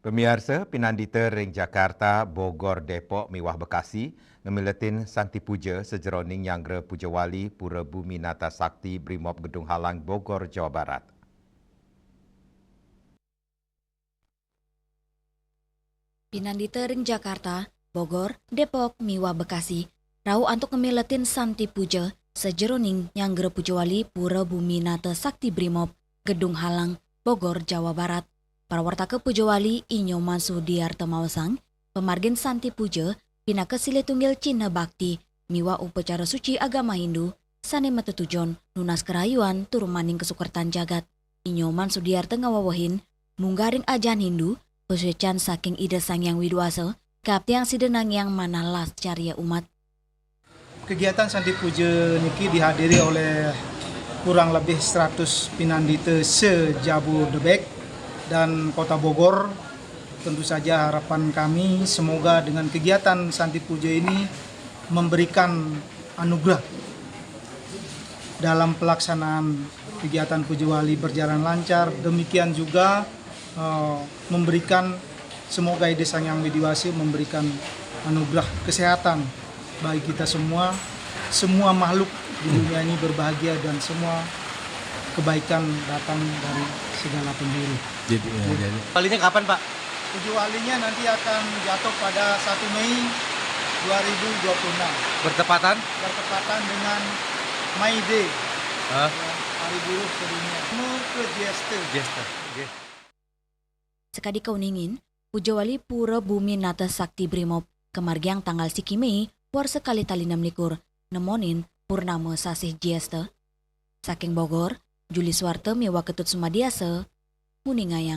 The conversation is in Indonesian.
Pemirsa, Pinandita Ring Jakarta, Bogor, Depok, Miwah Bekasi, ngemiletin Santi Puja sejeroning Yangra Puja Wali Pura Bumi Nata Sakti Brimob Gedung Halang, Bogor, Jawa Barat. Pinandita Ring Jakarta, Bogor, Depok, Miwah Bekasi, rau antuk ngemiletin Santi Puja sejeroning Yangra Puja Wali Pura Bumi Nata Sakti Brimob Gedung Halang, Bogor, Jawa Barat. Parawarta ke Puja Wali Inyo Mansu Diarta Mawasang, pemargin Santi Puja, pinaka sile tunggil Cina Bakti, miwa upacara suci agama Hindu, sane metetujon, nunas kerayuan, turun maning kesukertan jagat. Inyo Mansu Diarta ngawawahin, munggaring ajan Hindu, pesucian saking ide sang yang widwasa, kaptiang sidenang yang manalas carya umat. Kegiatan Santi Puja niki dihadiri oleh kurang lebih 100 pinandita se-Jabodebek dan Kota Bogor. Tentu saja harapan kami semoga dengan kegiatan Santi Puja ini memberikan anugerah dalam pelaksanaan kegiatan Puja Wali berjalan lancar. Demikian juga memberikan semoga Ide Sang Yang Widiwasi memberikan anugerah kesehatan bagi kita semua makhluk di dunia ini berbahagia dan semua kebaikan datang dari segala penjuru. Jadi. Walinya kapan, Pak? Puja Walinya nanti akan jatuh pada 1 Mei 2026. Bertepatan dengan May Day, Hari Buruh Sedunia. Ke Jester. Sekadi kauningin, Puja Wali Pura Bumi Nata Sakti Brimob, kemargiang tanggal siki Mei, war sekali tali 6 nemonin Purnama Sasih Jester. Saking Bogor, Juli Swarte Miwa Ketut Sumadiasa, Muningayang.